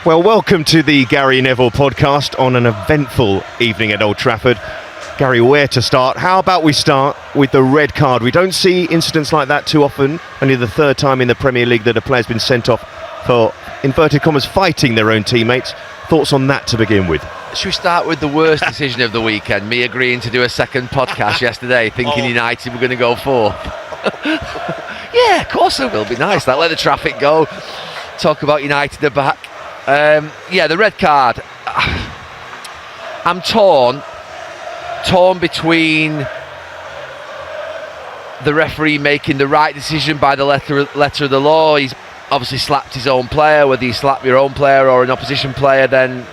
Well, welcome to the Gary Neville podcast on an eventful evening at Old Trafford. Gary, where to start? How about we start with the red card? We don't see incidents like that too often. Only the third time in the Premier League that a player's been sent off for, inverted commas, fighting their own teammates. Thoughts on that to begin with? Should we start with the worst decision of the weekend? Me agreeing to do a second podcast yesterday, thinking United were going to go fourth. Yeah, of course it will be nice. That let the traffic go. Talk about United are back. The red card. I'm torn between the referee making the right decision by the letter of the law. He's obviously slapped his own player. Whether you slap your own player or an opposition player, then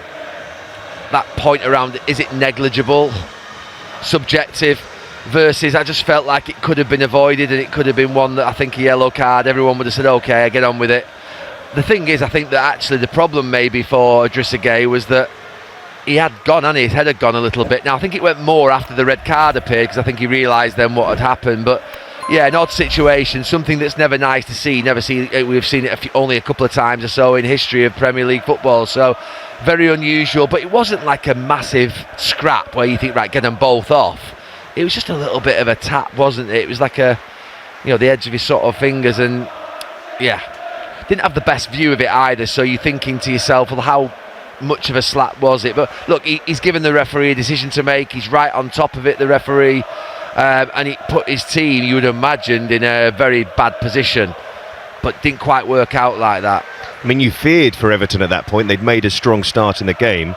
that point around, is it negligible, subjective, versus I just felt like it could have been avoided, and it could have been one that I think a yellow card, everyone would have said, okay, I get on with it. The thing is, I think that actually the problem maybe for Idrissa Gueye was that he had gone, and his head had gone a little bit. Now, I think it went more after the red card appeared, because I think he realised then what had happened. But yeah, an odd situation, something that's never nice to see. We've seen it only a couple of times or so in history of Premier League football. So very unusual, but it wasn't like a massive scrap where you think, right, get them both off. It was just a little bit of a tap, wasn't it? It was like the edge of his sort of fingers, and yeah. Didn't have the best view of it either, so you're thinking to yourself, well, how much of a slap was it? But look, he's given the referee a decision to make. He's right on top of it, the referee, and he put his team, you would have imagined, in a very bad position, but didn't quite work out like that. I mean, you feared for Everton at that point. They'd made a strong start in the game,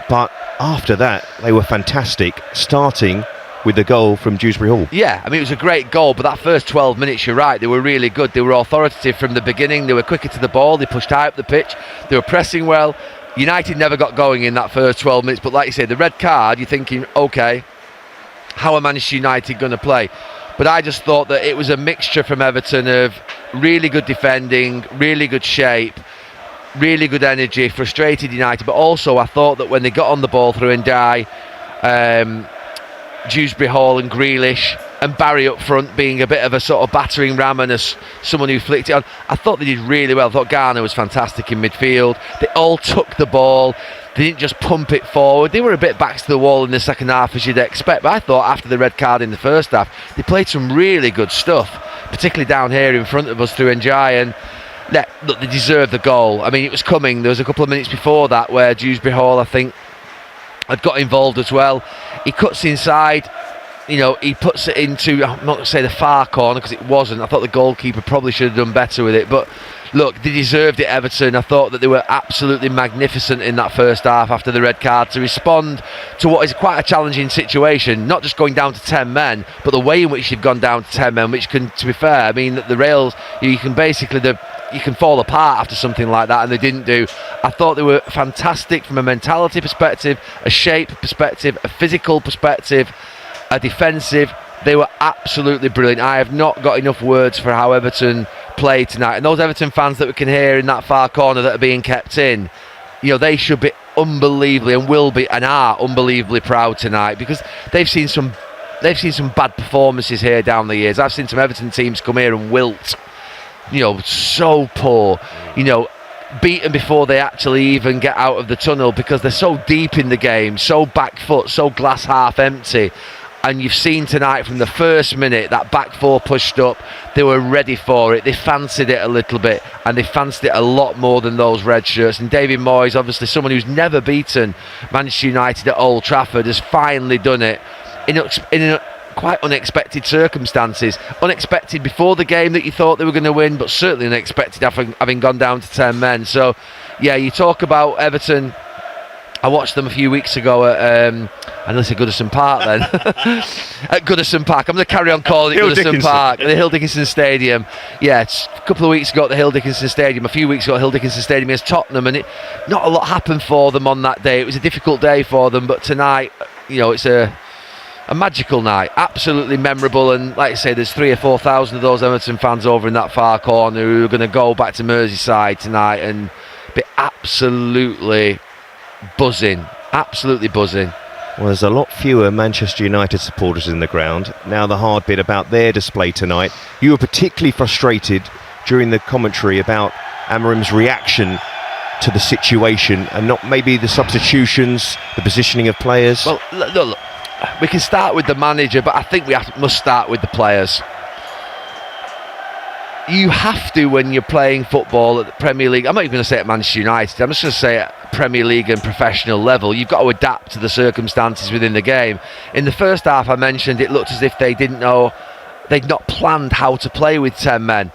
but after that, they were fantastic, starting with the goal from Dewsbury Hall. Yeah, I mean, it was a great goal, but that first 12 minutes, you're right, they were really good. They were authoritative from the beginning. They were quicker to the ball. They pushed high up the pitch. They were pressing well. United never got going in that first 12 minutes, but like you say, the red card, you're thinking, okay, how are Manchester United going to play? But I just thought that it was a mixture from Everton of really good defending, really good shape, really good energy, frustrated United, but also I thought that when they got on the ball through Ndiaye, Dewsbury Hall and Grealish and Barry up front being a bit of a sort of battering ram and someone who flicked it on, I thought they did really well. I thought Garner was fantastic in midfield. They all took the ball. They didn't just pump it forward. They were a bit backs to the wall in the second half, as you'd expect, but I thought after the red card in the first half, they played some really good stuff, particularly down here in front of us through Ndiaye, and look, they deserved the goal. I mean, it was coming. There was a couple of minutes before that where Dewsbury Hall, I think, had got involved as well. He cuts inside, he puts it into, I'm not going to say the far corner because it wasn't. I thought the goalkeeper probably should have done better with it, but look, they deserved it, Everton. I thought that they were absolutely magnificent in that first half after the red card to respond to what is quite a challenging situation, not just going down to 10 men, but the way in which you've gone down to 10 men, which can, to be fair, I mean, the rails, you can basically, you can fall apart after something like that, and they didn't do. I thought they were fantastic from a mentality perspective, a shape perspective, a physical perspective, a defensive. They were absolutely brilliant. I have not got enough words for how Everton played tonight. And those Everton fans that we can hear in that far corner that are being kept in, they should be unbelievably and will be and are unbelievably proud tonight, because they've seen some bad performances here down the years. I've seen some Everton teams come here and wilt. So poor, beaten before they actually even get out of the tunnel, because they're so deep in the game, so back foot, so glass half empty. And you've seen tonight from the first minute that back four pushed up, they were ready for it. They fancied it a little bit, and they fancied it a lot more than those red shirts. And David Moyes, obviously someone who's never beaten Manchester United at Old Trafford, has finally done it in quite unexpected circumstances. Unexpected before the game that you thought they were going to win, but certainly unexpected having gone down to 10 men. So yeah, you talk about Everton. I watched them a few weeks ago at unless at Goodison Park then. At Goodison Park. I'm going to carry on calling it Goodison Park. The Hill Dickinson Stadium. Yeah, it's a couple of weeks ago at the Hill Dickinson Stadium. A few weeks ago at Hill Dickinson Stadium against Tottenham, and not a lot happened for them on that day. It was a difficult day for them, but tonight, it's a magical night, absolutely memorable. And like I say, there's 3,000 or 4,000 of those Everton fans over in that far corner who are going to go back to Merseyside tonight and be absolutely buzzing. Well, there's a lot fewer Manchester United supporters in the ground. Now the hard bit about their display tonight. You were particularly frustrated during the commentary about Amorim's reaction to the situation and not maybe the substitutions, the positioning of players? Well, look, we can start with the manager, but I think we must start with the players. You have to, when you're playing football at the Premier League, I'm not even going to say at Manchester United, I'm just going to say at Premier League and professional level, you've got to adapt to the circumstances within the game. In the first half, I mentioned it looked as if they didn't know, they'd not planned how to play with 10 men.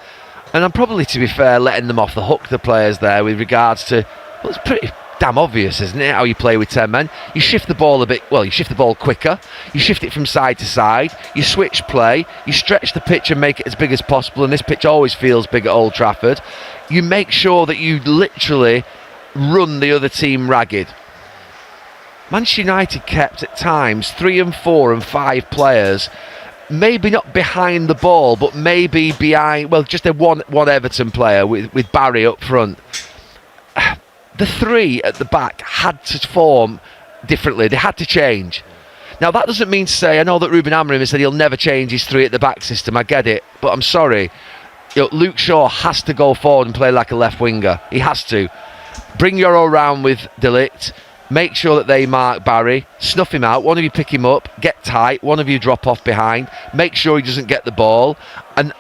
And I'm probably, to be fair, letting them off the hook, the players there, with regards to, well, it's pretty damn obvious, isn't it, how you play with 10 men? You shift the ball a bit, well, you shift the ball quicker, you shift it from side to side, you switch play, you stretch the pitch and make it as big as possible, and this pitch always feels big at Old Trafford. You make sure that you literally run the other team ragged. Manchester United kept at times 3 and 4 and 5 players, maybe not behind the ball, but maybe behind, well, just a one Everton player with Barry up front. The 3 at the back had to form differently. They had to change. Now, that doesn't mean to say, I know that Ruben Amorim has said he'll never change his 3 at the back system. I get it. But I'm sorry. Luke Shaw has to go forward and play like a left winger. He has to. Bring Euro round with De Ligt. Make sure that they mark Barry. Snuff him out. One of you pick him up. Get tight. One of you drop off behind. Make sure he doesn't get the ball. And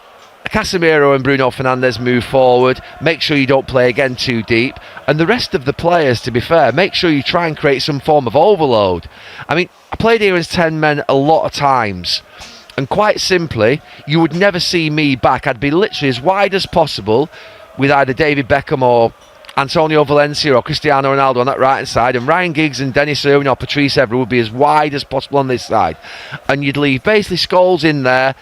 Casemiro and Bruno Fernandes move forward. Make sure you don't play again too deep. And the rest of the players, to be fair, make sure you try and create some form of overload. I mean, I played here as 10 men a lot of times. And quite simply, you would never see me back. I'd be literally as wide as possible with either David Beckham or Antonio Valencia or Cristiano Ronaldo on that right-hand side, and Ryan Giggs and Dennis Irwin or Patrice Evra would be as wide as possible on this side. And you'd leave basically Scholes in there,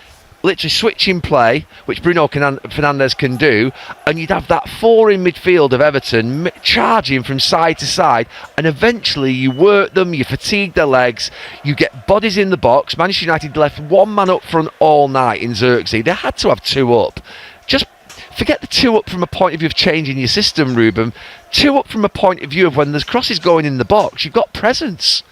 literally switching play, which Bruno Fernandes can do, and you'd have that 4 in midfield of Everton charging from side to side, and eventually you work them, you fatigue their legs, you get bodies in the box. Manchester United left 1 man up front all night in Xerxes. They had to have 2 up. Just forget the 2 up from a point of view of changing your system, Ruben. 2 up from a point of view of when there's crosses going in the box, you've got presence.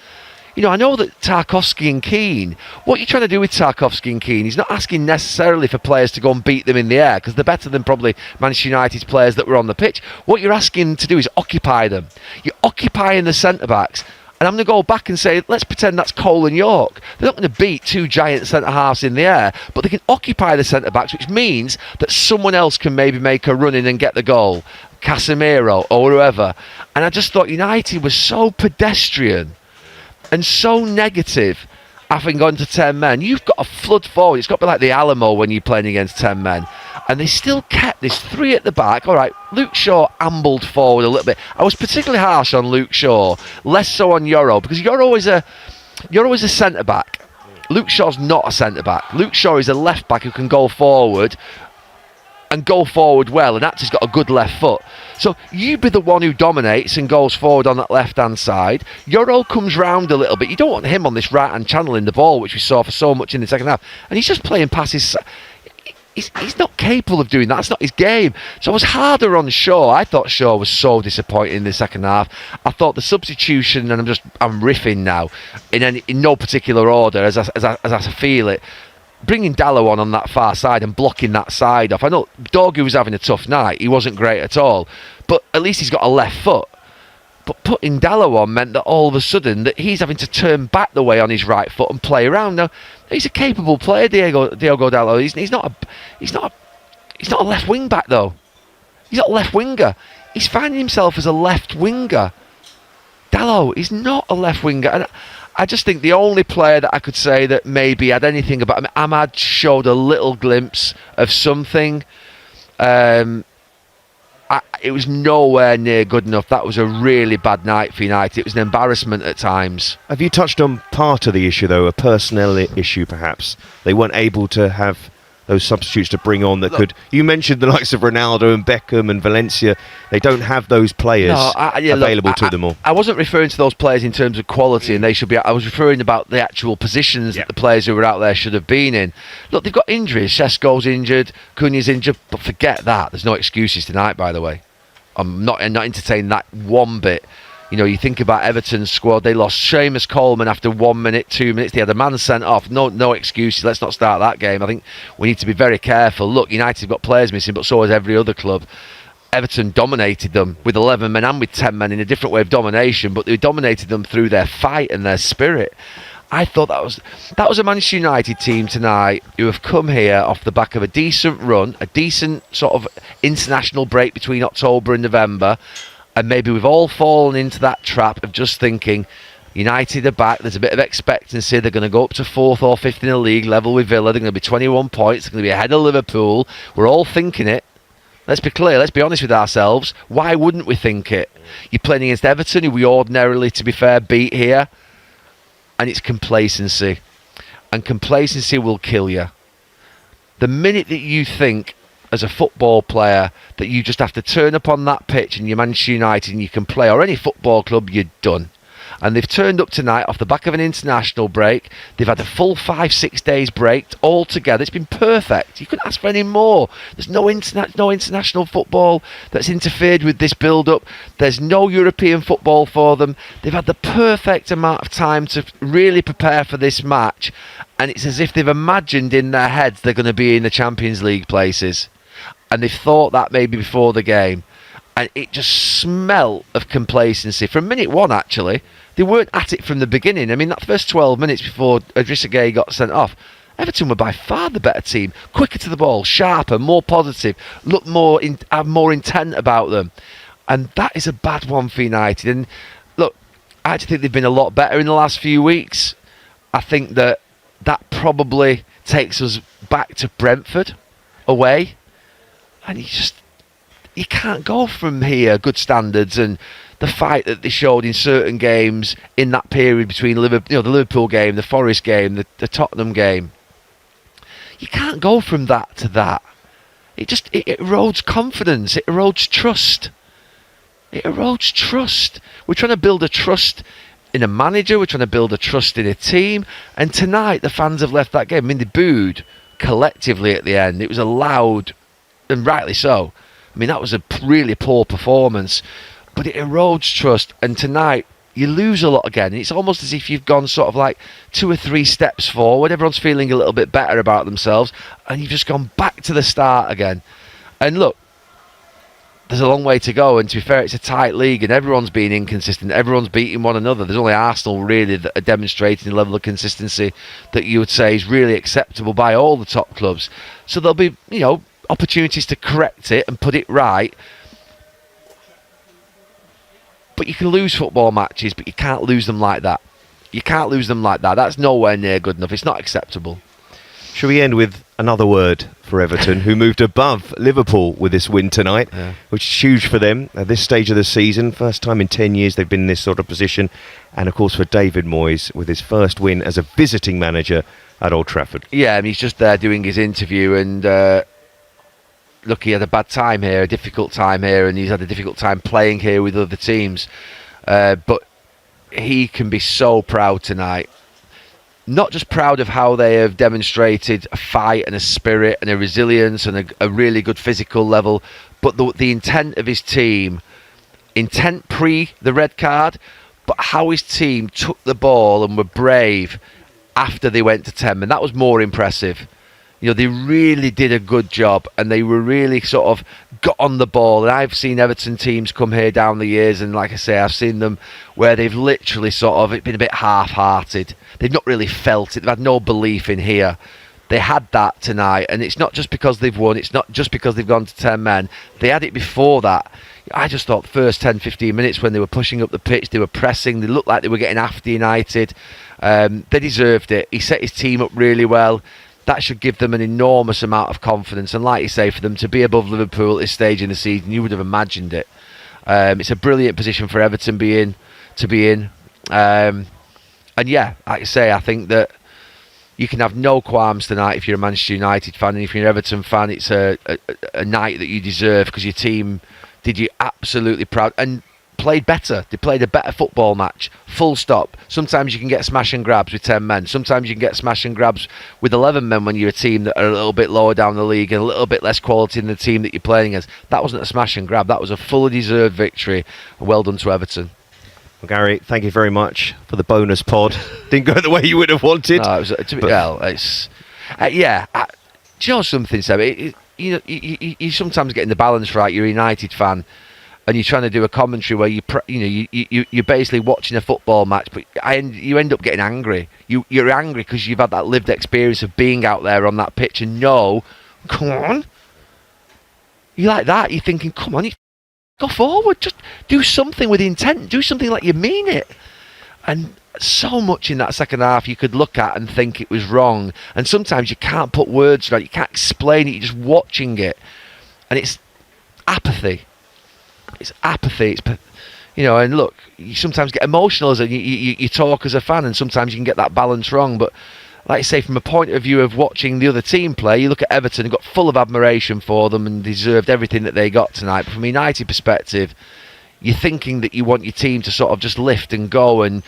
You know, I know that Tarkowski and Keane, what you're trying to do with Tarkowski and Keane, he's not asking necessarily for players to go and beat them in the air, because they're better than probably Manchester United's players that were on the pitch. What you're asking to do is occupy them. You're occupying the centre-backs. And I'm going to go back and say, let's pretend that's Cole and York. They're not going to beat 2 giant centre-halves in the air, but they can occupy the centre-backs, which means that someone else can maybe make a run in and get the goal. Casemiro or whoever. And I just thought United was so pedestrian and so negative, having gone to 10 men. You've got a flood forward. It's got to be like the Alamo when you're playing against 10 men. And they still kept this 3 at the back. All right, Luke Shaw ambled forward a little bit. I was particularly harsh on Luke Shaw, less so on Euro, because you're always a centre-back. Luke Shaw's not a centre-back. Luke Shaw is a left-back who can go forward and go forward well, and actually's got a good left foot. So you be the one who dominates and goes forward on that left-hand side. Euro comes round a little bit. You don't want him on this right-hand channel in the ball, which we saw for so much in the second half. And he's just playing passes. He's not capable of doing that. That's not his game. So I was harder on Shaw. I thought Shaw was so disappointing in the second half. I thought the substitution, and I'm riffing now, in no particular order as I feel it. Bringing Dallo on that far side and blocking that side off. I know Dorgu was having a tough night. He wasn't great at all. But at least he's got a left foot. But putting Dallo on meant that all of a sudden that he's having to turn back the way on his right foot and play around. Now, he's a capable player, Diogo Dallo. He's not a left wing back though. He's not a left winger. He's finding himself as a left winger. Dallo is not a left winger. And I just think the only player that I could say that maybe had anything about him, Ahmad showed a little glimpse of something. It was nowhere near good enough. That was a really bad night for United. It was an embarrassment at times. Have you touched on part of the issue, though, a personnel issue perhaps? They weren't able to have those substitutes to bring on that could... You mentioned the likes of Ronaldo and Beckham and Valencia. They don't have those players available to them all. I wasn't referring to those players in terms of quality, and they should be... I was referring about the actual positions that the players who were out there should have been in. Look, they've got injuries. Sesko's injured, Cunha's injured, but forget that. There's no excuses tonight, by the way. I'm not entertaining that one bit. You know, you think about Everton's squad, they lost Seamus Coleman after 1 minute, 2 minutes. They had a man sent off. No excuses. Let's not start that game. I think we need to be very careful. Look, United have got players missing, but so has every other club. Everton dominated them with 11 men and with 10 men in a different way of domination, but they dominated them through their fight and their spirit. I thought that was a Manchester United team tonight who have come here off the back of a decent run, a decent sort of international break between October and November, and maybe we've all fallen into that trap of just thinking United are back, there's a bit of expectancy, they're going to go up to 4th or 5th in the league, level with Villa, they're going to be 21 points, they're going to be ahead of Liverpool. We're all thinking it. Let's be clear, let's be honest with ourselves. Why wouldn't we think it? You're playing against Everton, who we ordinarily, to be fair, beat here. And it's complacency. And complacency will kill you. The minute that you think, as a football player, that you just have to turn up on that pitch and you're Manchester United and you can play, or any football club, you're done. And they've turned up tonight off the back of an international break. They've had a full 5-6 days break all together. It's been perfect. You couldn't ask for any more. There's no international football that's interfered with this build-up. There's no European football for them. They've had the perfect amount of time to really prepare for this match. And it's as if they've imagined in their heads they're going to be in the Champions League places. And they've thought that maybe before the game. And it just smelled of complacency. From minute one, actually, they weren't at it from the beginning. I mean, that first 12 minutes before Idrissa Gueye got sent off, Everton were by far the better team. Quicker to the ball, sharper, more positive, look have more intent about them. And that is a bad one for United. And look, I actually think they've been a lot better in the last few weeks. I think that probably takes us back to Brentford away. And you can't go from here, good standards, and the fight that they showed in certain games in that period between Liverpool, the Liverpool game, the Forest game, the Tottenham game. You can't go from that to that. It erodes confidence. It erodes trust. It erodes trust. We're trying to build a trust in a manager. We're trying to build a trust in a team. And tonight, the fans have left that game. I mean, they booed collectively at the end. It was a loud, and rightly so. I mean, that was a really poor performance, but it erodes trust. And tonight, you lose a lot again. It's almost as if you've gone sort of like 2 or 3 steps forward. Everyone's feeling a little bit better about themselves, and you've just gone back to the start again. And look, there's a long way to go. And to be fair, it's a tight league, and everyone's being inconsistent. Everyone's beating one another. There's only Arsenal really that are demonstrating the level of consistency that you would say is really acceptable by all the top clubs. So there'll be, opportunities to correct it and put it right. But you can lose football matches, but you can't lose them like that. You can't lose them like that. That's nowhere near good enough. It's not acceptable. Shall we end with another word for Everton, who moved above Liverpool with this win tonight, which is huge for them at this stage of the season. First time in 10 years they've been in this sort of position. And, of course, for David Moyes with his first win as a visiting manager at Old Trafford. Yeah, and he's just there doing his interview, and look, he had a bad time here, a difficult time here, and he's had a difficult time playing here with other teams. But he can be so proud tonight. Not just proud of how they have demonstrated a fight and a spirit and a resilience and a really good physical level, but the intent of his team, intent pre the red card, but how his team took the ball and were brave after they went to 10 men. That was more impressive. They really did a good job, and they were really sort of got on the ball. And I've seen Everton teams come here down the years, and like I say, I've seen them where they've literally sort of been a bit half-hearted. They've not really felt it. They've had no belief in here. They had that tonight, and it's not just because they've won. It's not just because they've gone to 10 men. They had it before that. I just thought the first 10, 15 minutes when they were pushing up the pitch, they were pressing, they looked like they were getting after United. They deserved it. He set his team up really well. That should give them an enormous amount of confidence. And like you say, for them to be above Liverpool at this stage in the season, you would have imagined it. It's a brilliant position for Everton to be in. And yeah, like I say, I think that you can have no qualms tonight if you're a Manchester United fan. And if you're an Everton fan, it's a night that you deserve, because your team did you absolutely proud and played better. They played a better football match, full stop. Sometimes you can get smash and grabs with 10 men. Sometimes you can get smash and grabs with 11 men when you're a team that are a little bit lower down the league and a little bit less quality than the team that you're playing against. That wasn't a smash and grab. That was a fully deserved victory. Well done to Everton. Well, Gary, thank you very much for the bonus pod. Didn't go the way you would have wanted. No, it was, do you know something, Seb? you sometimes getting the balance right. You're a United fan, and you're trying to do a commentary where you're basically watching a football match, but you end up getting angry. You're angry because you've had that lived experience of being out there on that pitch and come on. You like that? You're thinking, come on, go forward. Just do something with intent. Do something like you mean it. And so much in that second half you could look at and think it was wrong. And sometimes you can't put words around it. You can't explain it. You're just watching it. And it's apathy. It's apathy. And look, you sometimes get emotional as you talk as a fan, and sometimes you can get that balance wrong. But like I say, from a point of view of watching the other team play, you look at Everton and got full of admiration for them and deserved everything that they got tonight. But from a United perspective, you're thinking that you want your team to sort of just lift and go and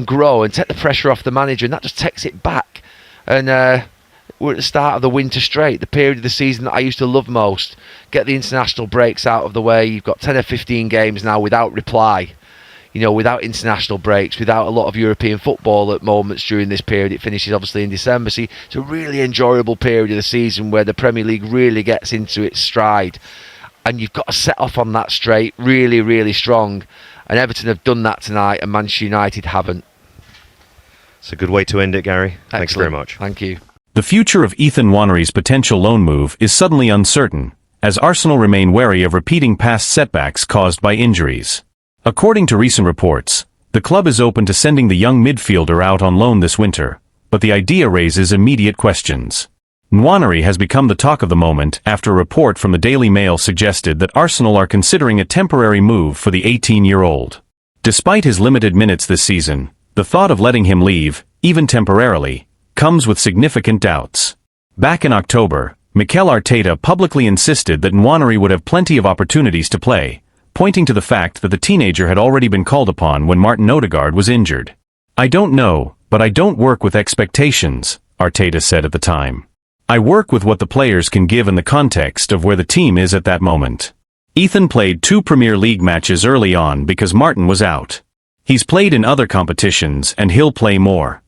grow and take the pressure off the manager, and that just takes it back. And we're at the start of the winter straight, the period of the season that I used to love most. Get the international breaks out of the way. You've got 10 or 15 games now without reply. Without international breaks, without a lot of European football at moments during this period. It finishes obviously in December. So it's a really enjoyable period of the season where the Premier League really gets into its stride. And you've got to set off on that straight really, really strong. And Everton have done that tonight, and Manchester United haven't. It's a good way to end it, Gary. Excellent. Thanks very much. Thank you. The future of Ethan Nwanery's potential loan move is suddenly uncertain, as Arsenal remain wary of repeating past setbacks caused by injuries. According to recent reports, the club is open to sending the young midfielder out on loan this winter, but the idea raises immediate questions. Nwanery has become the talk of the moment after a report from the Daily Mail suggested that Arsenal are considering a temporary move for the 18-year-old. Despite his limited minutes this season, the thought of letting him leave, even temporarily, comes with significant doubts. Back in October, Mikel Arteta publicly insisted that Nwanery would have plenty of opportunities to play, pointing to the fact that the teenager had already been called upon when Martin Odegaard was injured. "I don't know, but I don't work with expectations," Arteta said at the time. "I work with what the players can give in the context of where the team is at that moment." Ethan played 2 Premier League matches early on because Martin was out. He's played in other competitions and he'll play more.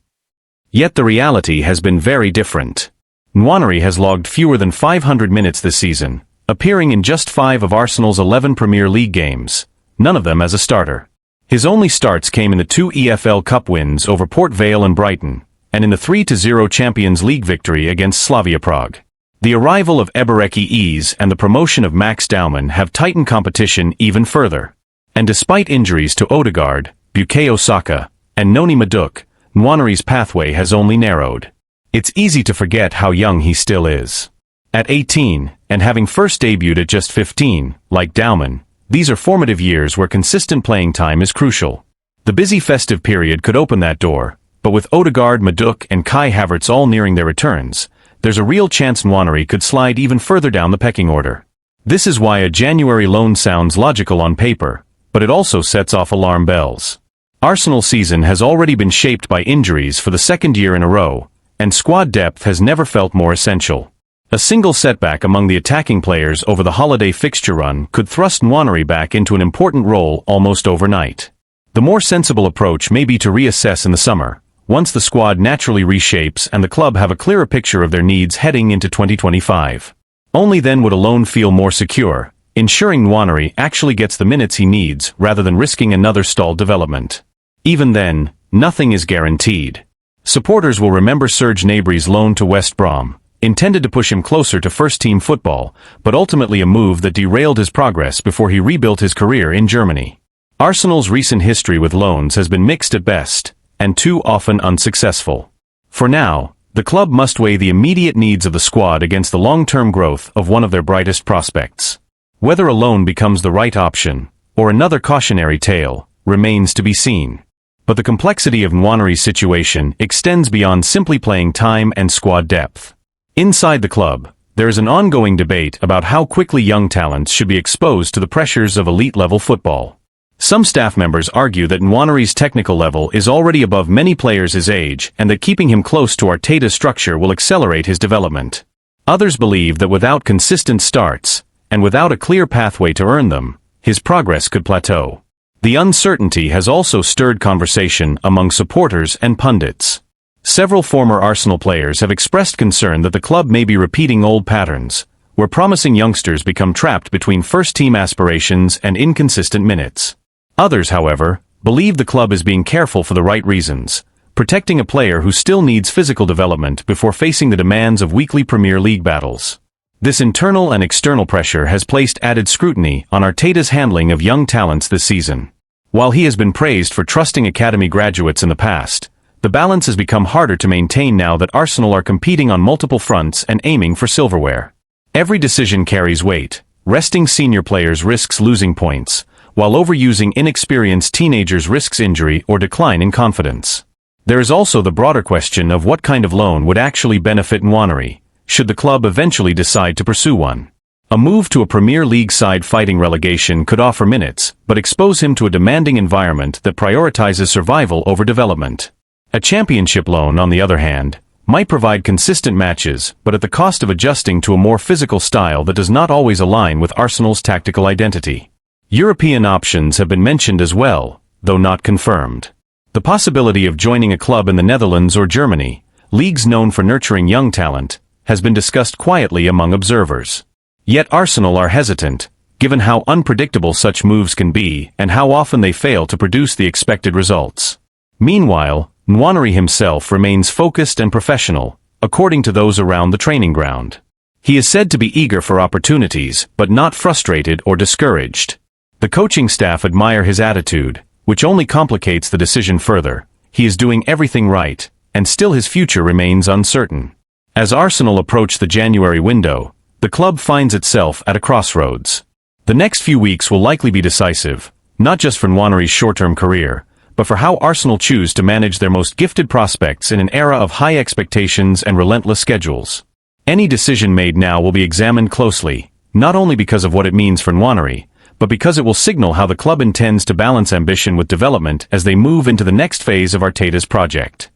Yet the reality has been very different. Nwanery has logged fewer than 500 minutes this season, appearing in just 5 of Arsenal's 11 Premier League games, none of them as a starter. His only starts came in the 2 EFL Cup wins over Port Vale and Brighton, and in the 3-0 Champions League victory against Slavia Prague. The arrival of Ebereki Eze and the promotion of Max Daumann have tightened competition even further. And despite injuries to Odegaard, Bukayo Saka, and Noni Madueke, Nwanery's pathway has only narrowed. It's easy to forget how young he still is. At 18, and having first debuted at just 15, like Daumann, these are formative years where consistent playing time is crucial. The busy festive period could open that door, but with Odegaard, Madueke, and Kai Havertz all nearing their returns, there's a real chance Nwanery could slide even further down the pecking order. This is why a January loan sounds logical on paper, but it also sets off alarm bells. Arsenal's season has already been shaped by injuries for the second year in a row, and squad depth has never felt more essential. A single setback among the attacking players over the holiday fixture run could thrust Nwanery back into an important role almost overnight. The more sensible approach may be to reassess in the summer, once the squad naturally reshapes and the club have a clearer picture of their needs heading into 2025. Only then would a loan feel more secure, ensuring Nwanery actually gets the minutes he needs rather than risking another stalled development. Even then, nothing is guaranteed. Supporters will remember Serge Gnabry's loan to West Brom, intended to push him closer to first-team football, but ultimately a move that derailed his progress before he rebuilt his career in Germany. Arsenal's recent history with loans has been mixed at best, and too often unsuccessful. For now, the club must weigh the immediate needs of the squad against the long-term growth of one of their brightest prospects. Whether a loan becomes the right option, or another cautionary tale, remains to be seen. But the complexity of Nwanery's situation extends beyond simply playing time and squad depth. Inside the club, there is an ongoing debate about how quickly young talents should be exposed to the pressures of elite-level football. Some staff members argue that Nwanery's technical level is already above many players his age and that keeping him close to Arteta's structure will accelerate his development. Others believe that without consistent starts, and without a clear pathway to earn them, his progress could plateau. The uncertainty has also stirred conversation among supporters and pundits. Several former Arsenal players have expressed concern that the club may be repeating old patterns, where promising youngsters become trapped between first-team aspirations and inconsistent minutes. Others, however, believe the club is being careful for the right reasons, protecting a player who still needs physical development before facing the demands of weekly Premier League battles. This internal and external pressure has placed added scrutiny on Arteta's handling of young talents this season. While he has been praised for trusting academy graduates in the past, the balance has become harder to maintain now that Arsenal are competing on multiple fronts and aiming for silverware. Every decision carries weight. Resting senior players risks losing points, while overusing inexperienced teenagers risks injury or decline in confidence. There is also the broader question of what kind of loan would actually benefit Nwaneri, should the club eventually decide to pursue one. A move to a Premier League side fighting relegation could offer minutes, but expose him to a demanding environment that prioritizes survival over development. A championship loan, on the other hand, might provide consistent matches, but at the cost of adjusting to a more physical style that does not always align with Arsenal's tactical identity. European options have been mentioned as well, though not confirmed. The possibility of joining a club in the Netherlands or Germany, leagues known for nurturing young talent, has been discussed quietly among observers. Yet Arsenal are hesitant, given how unpredictable such moves can be and how often they fail to produce the expected results. Meanwhile, Nwaneri himself remains focused and professional, according to those around the training ground. He is said to be eager for opportunities, but not frustrated or discouraged. The coaching staff admire his attitude, which only complicates the decision further. He is doing everything right, and still his future remains uncertain. As Arsenal approach the January window, the club finds itself at a crossroads. The next few weeks will likely be decisive, not just for Nwaneri's short-term career, but for how Arsenal choose to manage their most gifted prospects in an era of high expectations and relentless schedules. Any decision made now will be examined closely, not only because of what it means for Nwaneri, but because it will signal how the club intends to balance ambition with development as they move into the next phase of Arteta's project.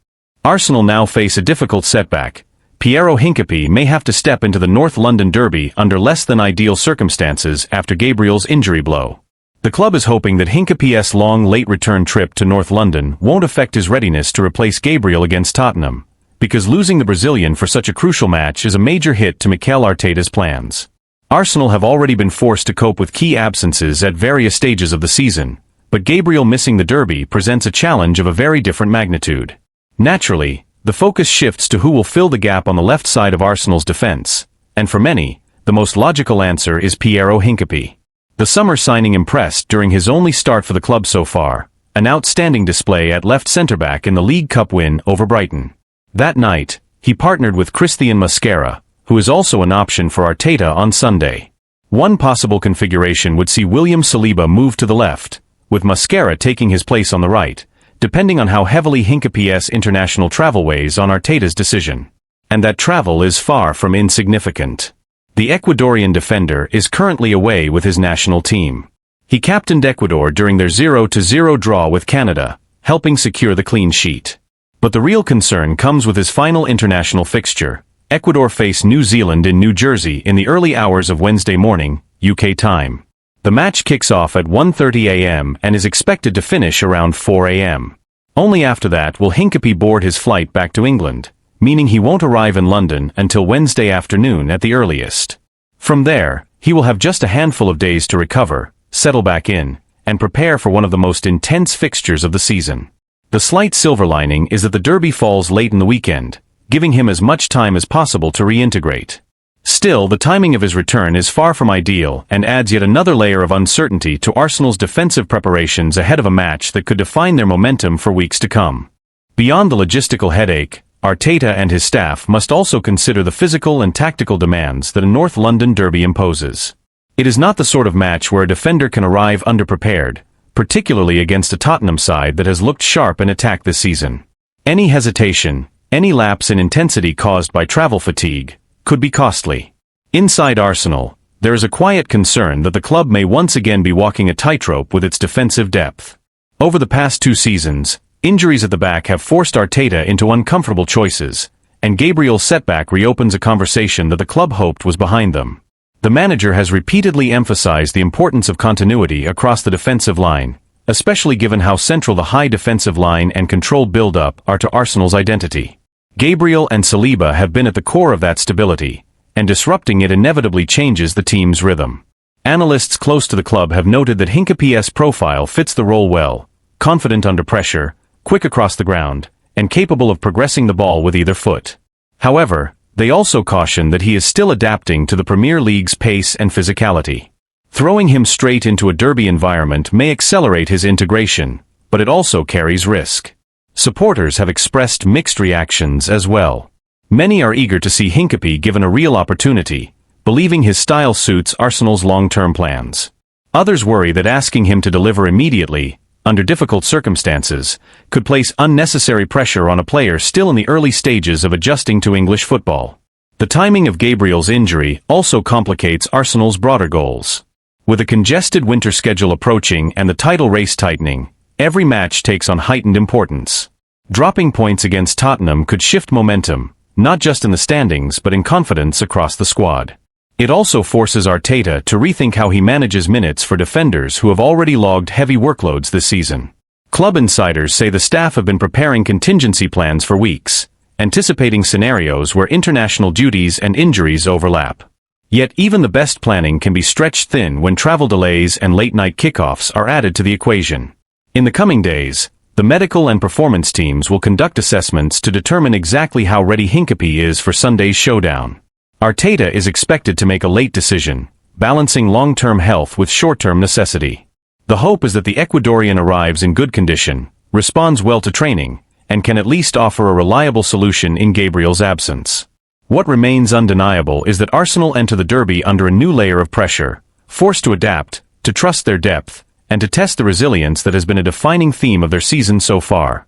Arsenal now face a difficult setback. Piero Hincapié may have to step into the North London derby under less than ideal circumstances after Gabriel's injury blow. The club is hoping that Hincapié's long late return trip to North London won't affect his readiness to replace Gabriel against Tottenham, because losing the Brazilian for such a crucial match is a major hit to Mikel Arteta's plans. Arsenal have already been forced to cope with key absences at various stages of the season, but Gabriel missing the derby presents a challenge of a very different magnitude. Naturally, the focus shifts to who will fill the gap on the left side of Arsenal's defense, and for many, the most logical answer is Piero Hincapié. The summer signing impressed during his only start for the club so far, an outstanding display at left centre-back in the League Cup win over Brighton. That night, he partnered with Christian Mosquera, who is also an option for Arteta on Sunday. One possible configuration would see William Saliba move to the left, with Mosquera taking his place on the right, depending on how heavily Hincapié's international travel weighs on Arteta's decision. And that travel is far from insignificant. The Ecuadorian defender is currently away with his national team. He captained Ecuador during their 0-0 draw with Canada, helping secure the clean sheet. But the real concern comes with his final international fixture. Ecuador face New Zealand in New Jersey in the early hours of Wednesday morning, UK time. The match kicks off at 1:30 a.m. and is expected to finish around 4 a.m. Only after that will Hincapié board his flight back to England, meaning he won't arrive in London until Wednesday afternoon at the earliest. From there, he will have just a handful of days to recover, settle back in, and prepare for one of the most intense fixtures of the season. The slight silver lining is that the derby falls late in the weekend, giving him as much time as possible to reintegrate. Still, the timing of his return is far from ideal and adds yet another layer of uncertainty to Arsenal's defensive preparations ahead of a match that could define their momentum for weeks to come. Beyond the logistical headache, Arteta and his staff must also consider the physical and tactical demands that a North London derby imposes. It is not the sort of match where a defender can arrive underprepared, particularly against a Tottenham side that has looked sharp in attack this season. Any hesitation, any lapse in intensity caused by travel fatigue, could be costly. Inside Arsenal, there is a quiet concern that the club may once again be walking a tightrope with its defensive depth. Over the past 2 seasons, injuries at the back have forced Arteta into uncomfortable choices, and Gabriel's setback reopens a conversation that the club hoped was behind them. The manager has repeatedly emphasized the importance of continuity across the defensive line, especially given how central the high defensive line and controlled build-up are to Arsenal's identity. Gabriel and Saliba have been at the core of that stability, and disrupting it inevitably changes the team's rhythm. Analysts close to the club have noted that Hincapie's profile fits the role well: confident under pressure, quick across the ground, and capable of progressing the ball with either foot. However, they also caution that he is still adapting to the Premier League's pace and physicality. Throwing him straight into a derby environment may accelerate his integration, but it also carries risk. Supporters have expressed mixed reactions as well. Many are eager to see Hincapie given a real opportunity, believing his style suits Arsenal's long-term plans. Others worry that asking him to deliver immediately, under difficult circumstances, could place unnecessary pressure on a player still in the early stages of adjusting to English football. The timing of Gabriel's injury also complicates Arsenal's broader goals. With a congested winter schedule approaching and the title race tightening, every match takes on heightened importance. Dropping points against Tottenham could shift momentum, not just in the standings but in confidence across the squad. It also forces Arteta to rethink how he manages minutes for defenders who have already logged heavy workloads this season. Club insiders say the staff have been preparing contingency plans for weeks, anticipating scenarios where international duties and injuries overlap. Yet even the best planning can be stretched thin when travel delays and late-night kickoffs are added to the equation. In the coming days, the medical and performance teams will conduct assessments to determine exactly how ready Hincapie is for Sunday's showdown. Arteta is expected to make a late decision, balancing long-term health with short-term necessity. The hope is that the Ecuadorian arrives in good condition, responds well to training, and can at least offer a reliable solution in Gabriel's absence. What remains undeniable is that Arsenal enter the derby under a new layer of pressure, forced to adapt, to trust their depth, and to test the resilience that has been a defining theme of their season so far.